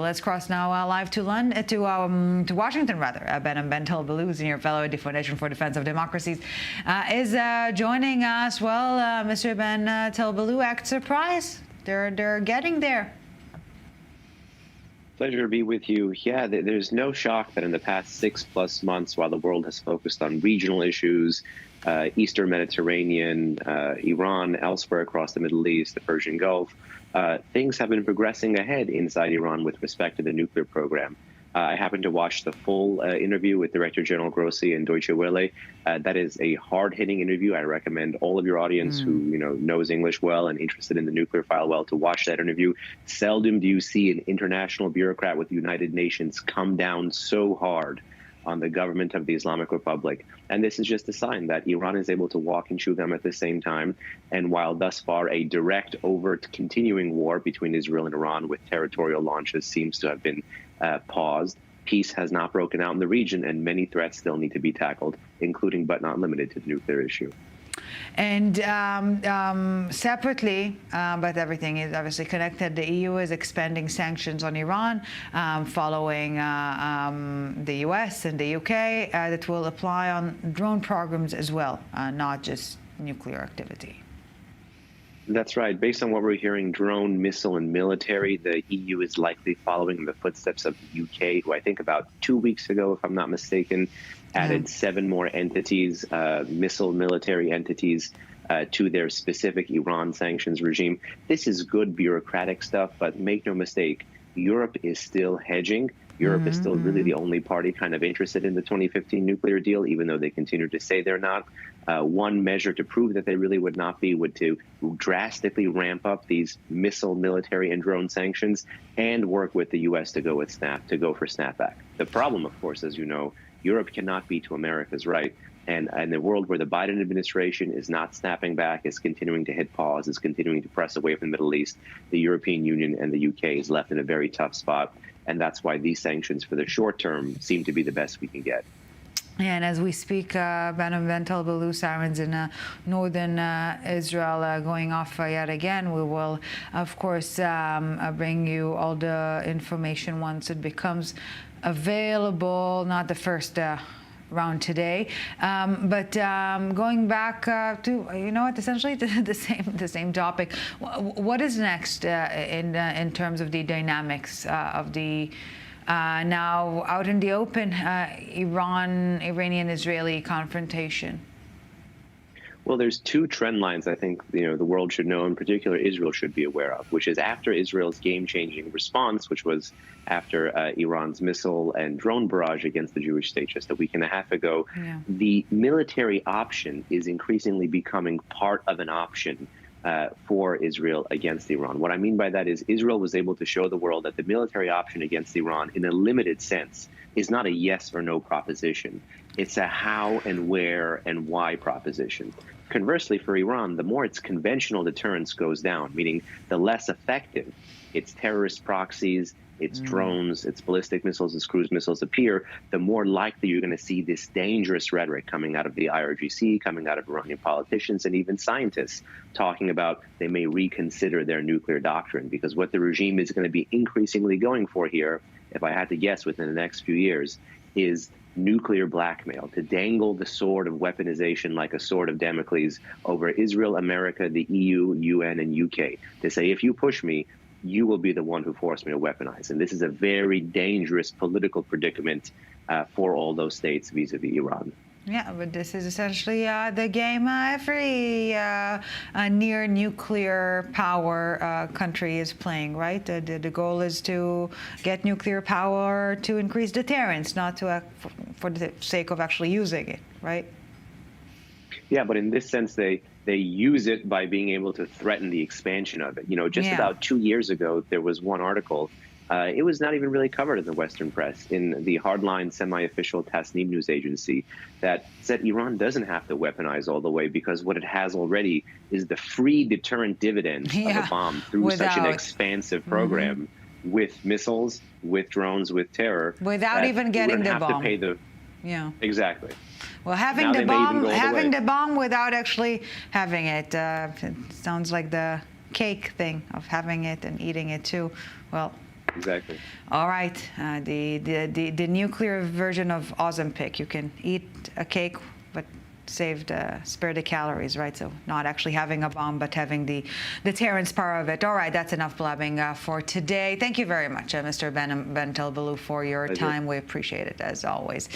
Let's cross now live to London, to Washington rather. Behnam Ben Taleblu, senior fellow at the Foundation for Defense of Democracies, is joining us. Well, Mr. Ben Taleblu, act surprised. They're getting there. Pleasure to be with you. Yeah, there's no shock that in the past 6+ months, while the world has focused on regional issues, Eastern Mediterranean, Iran, elsewhere across the Middle East, the Persian Gulf, things have been progressing ahead inside Iran with respect to the nuclear program. I happened to watch the full interview with Director General Grossi and Deutsche Welle. That is a hard-hitting interview. I recommend all of your audience who knows English well and interested in the nuclear file well to watch that interview. Seldom do you see an international bureaucrat with the United Nations come down so hard on the government of the Islamic Republic. And this is just a sign that Iran is able to walk and chew gum at the same time. And while thus far a direct, overt, continuing war between Israel and Iran with territorial launches seems to have been paused, peace has not broken out in the region, and many threats still need to be tackled, including but not limited to the nuclear issue. And separately, but everything is obviously connected, the EU is expanding sanctions on Iran following the US and the UK that will apply on drone programs as well, not just nuclear activity. That's right. Based on what we're hearing, drone, missile, and military, the EU is likely following in the footsteps of the UK, who I think about 2 weeks ago, if I'm not mistaken, added 7 more entities, missile military entities, to their specific Iran sanctions regime. This is good bureaucratic stuff, but make no mistake, Europe is still hedging. Europe is still really the only party kind of interested in the 2015 nuclear deal, even though they continue to say they're not. One measure to prove that they really would not be would to drastically ramp up these missile, military, and drone sanctions and work with the U.S. to go for snapback. The problem, of course, as you know, Europe cannot be to America's right. And in a world where the Biden administration is not snapping back, is continuing to hit pause, is continuing to press away from the Middle East, the European Union and the UK is left in a very tough spot. And that's why these sanctions for the short term seem to be the best we can get. And as we speak, Behnam Ben Taleblu, sirens in northern Israel going off yet again. We will, of course, bring you all the information once it becomes available. Not the first round today, but going back to essentially the same topic. What is next in terms of the dynamics of the now out in the open Iranian-Israeli confrontation? Well, there's 2 trend lines I think the world should know, in particular Israel should be aware of, which is after Israel's game-changing response, which was after Iran's missile and drone barrage against the Jewish state just a week and a half ago, the military option is increasingly becoming part of an option for Israel against Iran. What I mean by that is Israel was able to show the world that the military option against Iran, in a limited sense, is not a yes or no proposition. It's a how and where and why proposition. Conversely, for Iran, the more its conventional deterrence goes down, meaning the less effective its terrorist proxies, its drones, its ballistic missiles, its cruise missiles appear, the more likely you're going to see this dangerous rhetoric coming out of the IRGC, coming out of Iranian politicians, and even scientists talking about they may reconsider their nuclear doctrine. Because what the regime is going to be increasingly going for here, if I had to guess within the next few years, is nuclear blackmail, to dangle the sword of weaponization like a sword of Damocles over Israel, America, the EU, UN, and UK, to say, if you push me, you will be the one who forced me to weaponize. And this is a very dangerous political predicament for all those states vis-a-vis Iran. Yeah, but this is essentially the game every near nuclear power country is playing, right? The goal is to get nuclear power to increase deterrence, not to for the sake of actually using it, right? Yeah, but in this sense, they use it by being able to threaten the expansion of it. About 2 years ago, there was one article. It was not even really covered in the Western press, in the hardline, semi-official Tasnim news agency, that said Iran doesn't have to weaponize all the way because what it has already is the free deterrent dividend of a bomb through such an expansive program with missiles, with drones, with terror. Without even getting the bomb. To pay the Exactly. Well, having the bomb without actually having it, it sounds like the cake thing of having it and eating it too. Well, Exactly. All right, the nuclear version of Ozempic. You can eat a cake, but spare the calories, right? So not actually having a bomb, but having the deterrence power of it. All right, that's enough blabbing for today. Thank you very much, Mr. Behnam Ben Taleblu, for your Pleasure. time. We appreciate it as always.